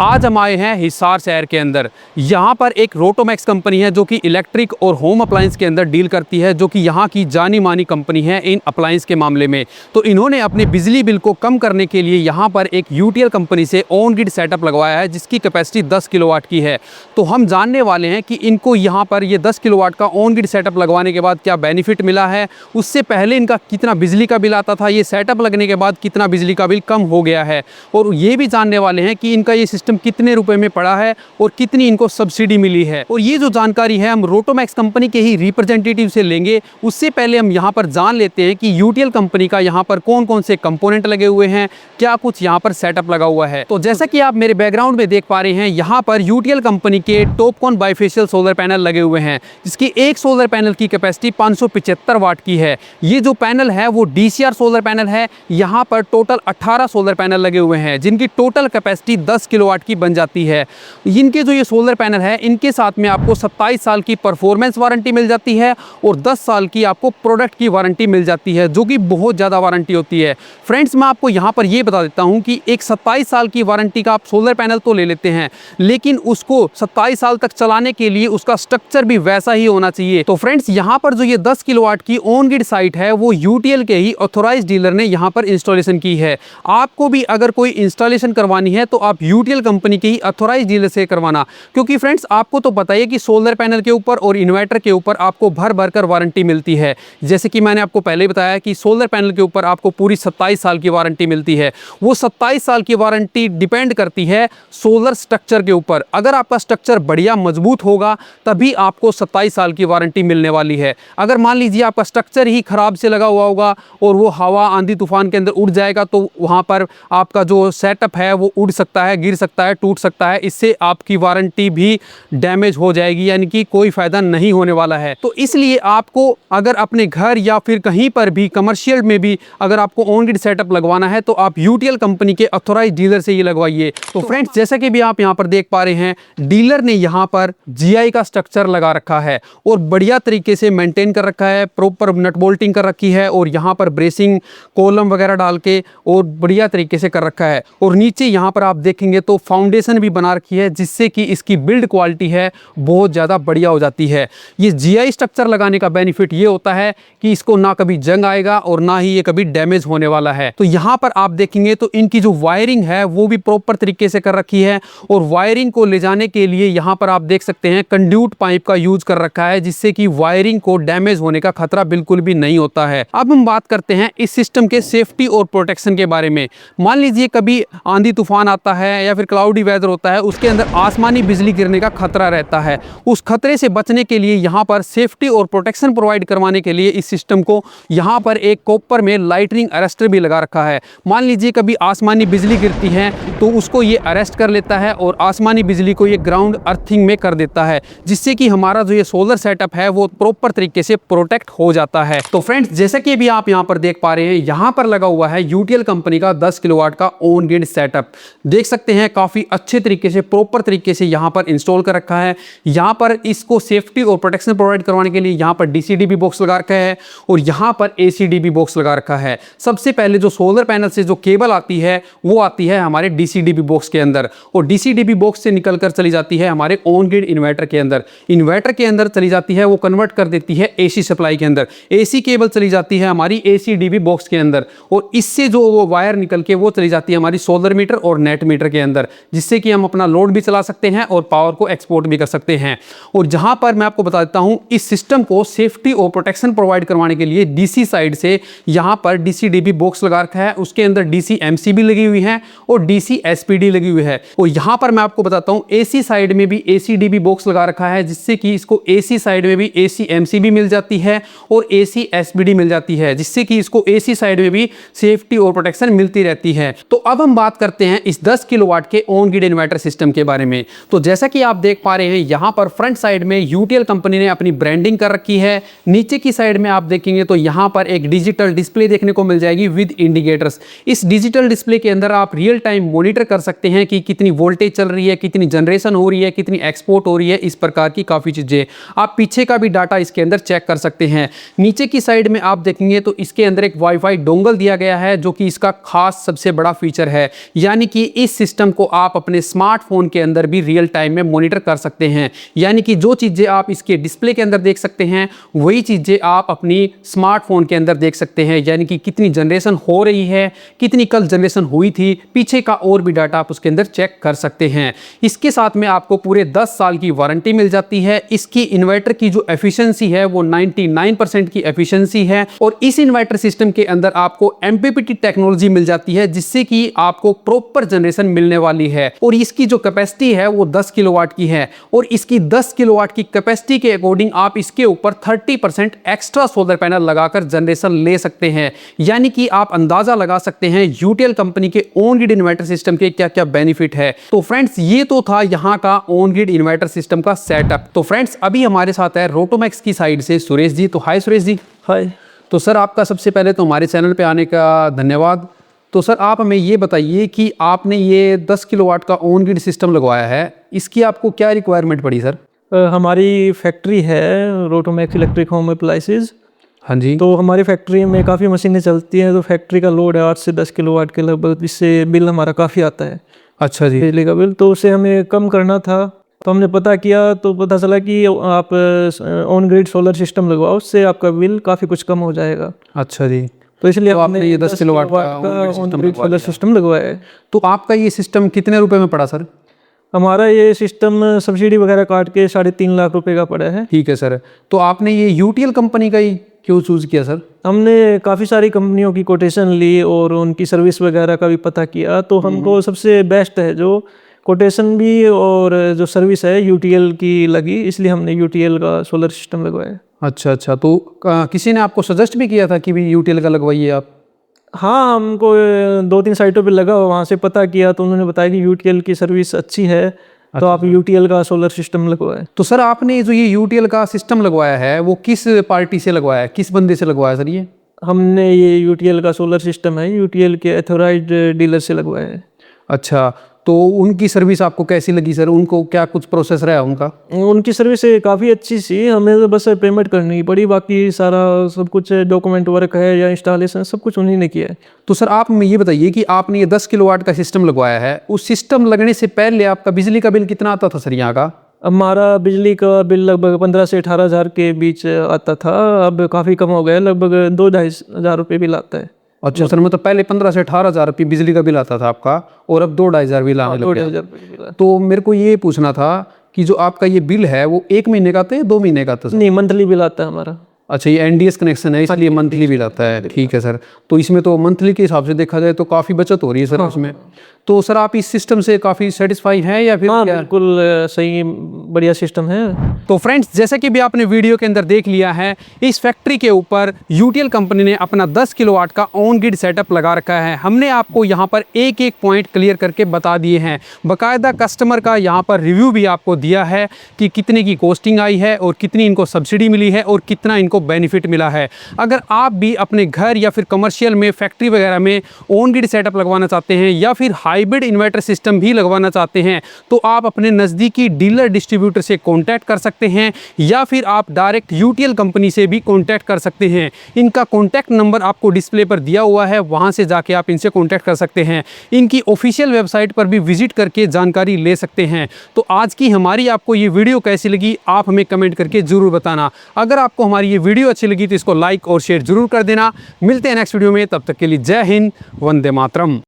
आज हम आए हैं हिसार शहर के अंदर। यहाँ पर एक रोटोमैक्स कंपनी है जो कि इलेक्ट्रिक और होम अप्लायंस के अंदर डील करती है, जो कि यहाँ की जानी मानी कंपनी है इन अप्लायंस के मामले में। तो इन्होंने अपने बिजली बिल को कम करने के लिए यहाँ पर एक यूटीएल कंपनी से ऑन ग्रिड सेटअप लगवाया है, जिसकी कैपेसिटी 10 किलोवाट की है। तो हम जानने वाले हैं कि इनको यहाँ पर ये 10 किलोवाट का ऑन ग्रिड सेटअप लगवाने के बाद क्या बेनिफिट मिला है, उससे पहले इनका कितना बिजली का बिल आता था, ये सेटअप लगने के बाद कितना बिजली का बिल कम हो गया है, और ये भी जानने वाले हैं कि इनका ये सिस्टम कितने रुपए में पड़ा है और कितनी इनको सब्सिडी मिली है। और ये जो जानकारी है हम रोटोमैक्स कंपनी के ही रिप्रेजेंटेटिव से लेंगे। उससे पहले हम यहाँ पर जान लेते हैं कि यूटीएल कंपनी का यहाँ पर कौन कौन से कंपोनेंट लगे हुए हैं, क्या कुछ यहाँ पर सेटअप लगा हुआ है। तो जैसा कि आप मेरे बैकग्राउंड में देख पा रहे हैं, यहाँ पर यूटीएल कंपनी के टॉपकॉन बाइफेशियल सोलर पैनल लगे हुए हैं, जिसकी एक सोलर पैनल की कैपेसिटी 575 वाट की है। ये जो पैनल है वो डीसीआर सोलर पैनल है। यहाँ पर टोटल 18 सोलर पैनल लगे हुए हैं, जिनकी टोटल कैपेसिटी 10 किलोवाट की बन जाती है। इनके जो ये सोलर पैनल है, इनके साथ में आपको 27 साल की परफॉर्मेंस वारंटी मिल जाती है और 10 साल की आपको प्रोडक्ट की वारंटी मिल जाती है, जो कि बहुत ज़्यादा वारंटी होती है। फ्रेंड्स, मैं आपको यहाँ पर ये बता देता हूँ कि एक 27 साल की वारंटी का आप सोलर पैनल तो ले लेते हैं, लेकिन उसको 27 साल तक चलाने के लिए उसका स्ट्रक्चर भी वैसा ही होना चाहिए। तो फ्रेंड्स, यहाँ पर जो ये 10 किलोवाट की ऑन ग्रिड साइट है, वो यूटीएल के ही ऑथोराइज डीलर ने यहाँ पर इंस्टॉलेशन की है। आपको भी अगर कोई इंस्टॉलेशन करवानी है तो आप यूटीएल कंपनी के ही अथोराइज डीलर से करवाना, क्योंकि फ्रेंड्स आपको तो पता ही है कि सोलर पैनल के ऊपर और इन्वर्टर के ऊपर आपको भर भर कर वारंटी मिलती है। जैसे कि मैंने आपको पहले बताया कि सोलर पैनल के ऊपर आपको पूरी 27 साल की वारंटी मिलती है। वो 27 साल की वारंटी डिपेंड करती है सोलर स्ट्रक्चर के ऊपर। अगर आपका स्ट्रक्चर बढ़िया मजबूत होगा तभी आपको 27 साल की वारंटी मिलने वाली है। अगर मान लीजिए आपका स्ट्रक्चर ही खराब से लगा हुआ होगा और वो हवा आंधी तूफान के अंदर उड़ जाएगा, तो वहाँ पर आपका जो सेटअप है वो उड़ सकता है, गिर सकता है, टूट सकता है। इससे आपकी वारंटी भी डैमेज हो जाएगी, यानी कि कोई फायदा नहीं होने वाला है। तो इसलिए आपको अगर अपने घर या फिर कहीं पर भी कमर्शियल में भी अगर आपको ऑन ग्रिड सेटअप लगवाना है तो आप यूटीएल कंपनी के ऑथोराइज डीलर से ही लगवाइए। तो फ्रेंड्स, जैसा कि भी आप यहाँ पर देख पा रहे हैं, डीलर ने यहाँ पर जीआई का स्ट्रक्चर लगा रखा है और बढ़िया तरीके से मेंटेन कर रखा है, प्रॉपर नट बोल्टिंग कर रखी है और यहाँ पर ब्रेसिंग कॉलम वगैरह डाल के और बढ़िया तरीके से कर रखा है। और नीचे यहाँ पर आप देखेंगे तो फाउंडेशन भी बना रखी है, जिससे कि इसकी बिल्ड क्वालिटी है बहुत ज़्यादा बढ़िया हो जाती है। ये जीआई स्ट्रक्चर लगाने का बेनिफिट ये होता है कि इसको ना कभी जंग आएगा और ना ही ये कभी डैमेज होने वाला है। तो यहाँ पर आप देखेंगे तो इनकी जो वायरिंग है वो भी प्रॉपर तरीके से कर रखी है और वायरिंग को ले जाने के लिए यहाँ पर आप देख सकते हैं कंड्यूट पाइप का यूज कर रखा है, जिससे कि वायरिंग को डैमेज होने का खतरा बिल्कुल भी नहीं होता है। अब हम बात करते हैं इस सिस्टम के सेफ्टी और प्रोटेक्शन के बारे में। मान लीजिए कभी आंधी तूफान आता है या फिर क्लाउडी वेदर होता है, उसके अंदर आसमानी बिजली गिरने का खतरा रहता है। उस खतरे से बचने के लिए यहाँ पर सेफ्टी और प्रोटेक्शन प्रोवाइड करवाने के लिए इस सिस्टम को यहाँ पर एक कॉपर में लाइटनिंग अरेस्टर भी लगा रखा है। मान लीजिए कभी आसमानी बिजली गिरती है तो उसको ये अरेस्ट कर लेता है और आसमानी बिजली को ये ग्राउंड अर्थिंग में कर देता है, जिससे कि हमारा जो ये सोलर सेटअप है वो प्रॉपर तरीके से प्रोटेक्ट हो जाता है। तो फ्रेंड्स, जैसा कि भी आप यहाँ पर देख पा रहे हैं, यहाँ पर लगा हुआ है यूटीएल कंपनी का 10 किलोवाट का ऑन ग्रिड सेटअप। देख सकते हैं काफी अच्छे तरीके से प्रॉपर तरीके से यहाँ पर इंस्टॉल कर रखा है। यहाँ पर इसको सेफ्टी और प्रोटेक्शन प्रोवाइड करवाने के लिए यहाँ पर डीसीडीबी बॉक्स लगा रखा है और यहाँ पर एसीडीबी बॉक्स लगा रखा है। सबसे पहले जो सोलर पैनल से जो केबल आती है वो आती है हमारे डीसीडीबी बॉक्स के अंदर और डीसीडीबी बॉक्स से निकलकर चली जाती है हमारे ऑन ग्रिड इन्वर्टर के अंदर। इन्वर्टर के अंदर चली जाती है, वो कन्वर्ट कर देती है एसी सप्लाई के अंदर। एसी केबल चली जाती है हमारी एसीडीबी बॉक्स के अंदर और इससे जो वो वायर निकल के वो चली जाती है हमारी सोलर मीटर और नेट मीटर के अंदर, जिससे कि हम अपना लोड भी चला सकते हैं और पावर को एक्सपोर्ट भी कर सकते हैं। और जहां पर मैं आपको बता देता हूं, इस सिस्टम को सेफ्टी और प्रोटेक्शन प्रोवाइड करवाने के लिए डीसी साइड से यहां पर डीसीडीबी बॉक्स लगा रखा है, उसके अंदर डीसी एमसीबी लगी हुई है और डीसी एसपीडी लगी हुई है। और यहां पर मैं आपको बताता हूं, एसी साइड में भी एसीडीबी बॉक्स लगा रखा है, जिससे कि इसको एसी साइड में भी एसी एमसीबी मिल जाती है और एसी एसपीडी मिल जाती है, जिससे कि इसको एसी साइड में भी सेफ्टी और प्रोटेक्शन मिलती रहती है। तो अब हम बात करते हैं इस 10 किलोवाट के ऑन ग्रिड इन्वर्टर सिस्टम के बारे में। तो जैसा कि आप देख पा रहे हैं, यहाँ पर फ्रंट साइड में यूटीएल कंपनी ने अपनी ब्रांडिंग कर रखी है। नीचे की साइड में आप देखेंगे तो यहाँ पर एक डिजिटल डिस्प्ले देखने को मिल जाएगी विद इंडिकेटर्स। इस डिजिटल डिस्प्ले के अंदर आप रियल टाइम मॉनिटर कर सकते हैं कि कितनी वोल्टेज चल रही है, कितनी जनरेशन हो रही है, कितनी एक्सपोर्ट हो रही है, इस प्रकार की काफ़ी चीज़ें। आप पीछे का भी डाटा इसके अंदर चेक कर सकते हैं। नीचे की साइड में आप देखेंगे तो इसके अंदर एक वाईफाई डोंगल दिया गया है, जो कि इसका खास सबसे बड़ा फीचर है। यानी कि इस सिस्टम को आप अपने स्मार्टफोन के अंदर भी रियल टाइम में मॉनिटर कर सकते हैं। यानी कि जो चीज़ें आप इसके डिस्प्ले के अंदर देख सकते हैं वही चीज़ें आप अपनी स्मार्टफोन के अंदर देख सकते हैं। यानी कि कितनी जनरेशन हो रही है, कितनी कल जनरेशन हुई थी, पीछे का और भी डाटा आप उसके अंदर चेक कर सकते हैं। इसके साथ में आपको पूरे 10 साल की वारंटी मिल जाती है। इसकी इन्वर्टर की जो एफिशिएंसी है वो 99% की एफिशिएंसी है और इस इन्वर्टर सिस्टम के अंदर आपको MPPT टेक्नोलॉजी मिल जाती है जिससे कि आपको प्रॉपर जनरेशन मिलने वाली है। और इसकी जो कैपेसिटी है वो 10 किलोवाट की है और इसकी 10 किलोवाट की कैपेसिटी के अकॉर्डिंग आप इसके ऊपर 30% एक्स्ट्रा सोलर पैनल लगाकर जनरेशन ले सकते हैं। यानी कि आप अंदाजा लगा सकते हैं यूटीएल कंपनी के ऑन ग्रिड इन्वर्टर सिस्टम के क्या क्या बेनिफिट है। तो फ्रेंड्स ये तो था यहाँ का ऑन ग्रिड इन्वर्टर सिस्टम का सेटअप। तो फ्रेंड्स अभी हमारे साथ है रोटोमैक्स की साइड से सुरेश जी। तो हाय सुरेश जी। हाय। तो सर आपका सबसे पहले तो हमारे चैनल पे आने का धन्यवाद। तो सर आप हमें ये बताइए कि आपने ये 10 किलोवाट का ऑन ग्रिड सिस्टम लगवाया है, इसकी आपको क्या रिक्वायरमेंट पड़ी सर? हमारी फैक्ट्री है रोटोमैक्स इलेक्ट्रिक होम अप्लाइंसेस। हाँ जी। तो हमारी फैक्ट्री में काफ़ी मशीनें चलती हैं, तो फैक्ट्री का लोड है 8 से 10 किलोवाट के लगभग, जिससे बिल हमारा काफ़ी आता है। अच्छा जी। बिजली का बिल, तो उसे हमें कम करना था। तो हमने पता किया तो पता चला कि आप ऑन ग्रिड सोलर सिस्टम लगवाओ, उससे आपका बिल काफ़ी कुछ कम हो जाएगा। अच्छा जी। तो इसलिए तो आपने ये 10 किलोवाट का ऑन ग्रिड सोलर सिस्टम लगवाया है। तो आपका ये सिस्टम कितने रुपए में पड़ा सर? हमारा ये सिस्टम सब्सिडी वगैरह काट के 3.5 लाख रुपए का पड़ा है। ठीक है सर। तो आपने ये यूटीएल कंपनी का ही क्यों चूज़ किया सर? हमने काफ़ी सारी कंपनियों की कोटेशन ली और उनकी सर्विस वगैरह का भी पता किया, तो हमको सबसे बेस्ट है जो कोटेशन भी और जो सर्विस है यूटीएल की लगी, इसलिए हमने यूटीएल का सोलर सिस्टम लगवाया। अच्छा अच्छा। तो किसी ने आपको सजेस्ट भी किया था कि भी यूटीएल का लगवाइए आप? हाँ, हमको 2-3 साइटों पे लगा, वहाँ से पता किया तो उन्होंने बताया कि यूटीएल की सर्विस अच्छी है, तो आप यूटीएल का सोलर सिस्टम लगवाएं। तो सर आपने जो ये यूटीएल का सिस्टम लगवाया है वो किस पार्टी से लगवाया है, किस बंदे से लगवाया सर ये? हमने ये यूटीएल का सोलर सिस्टम है यूटीएल के अथोराइज्ड डीलर से लगवाया है। अच्छा। तो उनकी सर्विस आपको कैसी लगी सर? उनको क्या कुछ प्रोसेस रहा उनका? उनकी सर्विस काफ़ी अच्छी सी, हमें तो बस पेमेंट करनी पड़ी, बाकी सारा सब कुछ डॉक्यूमेंट वर्क है या इंस्टॉलेशन सब कुछ उन्हीं ने किया है। तो सर आप हमें ये बताइए कि आपने ये 10 किलोवाट का सिस्टम लगवाया है, उस सिस्टम लगने से पहले आपका बिजली का बिल कितना आता था सर यहाँ का? हमारा बिजली का बिल लगभग 15 से 18 हज़ार के बीच आता था, अब काफ़ी कम हो गया, लगभग 2-2.5 हज़ार रुपये बिल आता है। अच्छा सर, मतलब पहले 15 से 18 हज़ार रुपये बिजली का बिल आता था आपका और अब 2-2.5 हज़ार बिल आने लग गया। तो मेरे को ये पूछना था कि जो आपका ये बिल है वो 1 महीने का आता है, 2 महीने का आता है? नहीं, मंथली बिल आता है हमारा। अच्छा, ये एनडीएस कनेक्शन है इसलिए मंथली बिल आता है। ठीक है सर। तो इसमें तो मंथली के हिसाब से देखा जाए तो काफ़ी बचत हो रही है सर इसमें। तो सर आप इस सिस्टम से काफ़ी सेटिस्फाई हैं या फिर? हाँ, बिल्कुल सही, बढ़िया सिस्टम है। तो फ्रेंड्स जैसे कि भी आपने वीडियो के अंदर देख लिया है, इस फैक्ट्री के ऊपर यूटीएल कंपनी ने अपना 10 किलोवाट का ऑन ग्रिड सेटअप लगा रखा है। हमने आपको यहाँ पर एक एक पॉइंट क्लियर करके बता दिए हैं, बाकायदा कस्टमर का यहाँ पर रिव्यू भी आपको दिया है कि कितने की कॉस्टिंग आई है और कितनी इनको सब्सिडी मिली है और कितना इनको बेनिफिट मिला है। अगर आप भी अपने घर या फिर कमर्शियल में, फैक्ट्री वगैरह में ऑन ग्रिड सेटअप लगवाना चाहते हैं या फिर हाइब्रिड इन्वर्टर सिस्टम भी लगवाना चाहते हैं तो आप अपने नज़दीकी डीलर डिस्ट्रीब्यूटर से कॉन्टैक्ट कर सकते हैं या फिर आप डायरेक्ट यूटीएल कंपनी से भी कॉन्टैक्ट कर सकते हैं। इनका कॉन्टैक्ट नंबर आपको डिस्प्ले पर दिया हुआ है, वहाँ से जाके आप इनसे कॉन्टैक्ट कर सकते हैं। इनकी ऑफिशियल वेबसाइट पर भी विजिट करके जानकारी ले सकते हैं। तो आज की हमारी आपको ये वीडियो कैसी लगी आप हमें कमेंट करके ज़रूर बताना। अगर आपको हमारी ये वीडियो अच्छी लगी तो इसको लाइक और शेयर जरूर कर देना। मिलते हैं नेक्स्ट वीडियो में, तब तक के लिए जय हिंद, वंदे मातरम।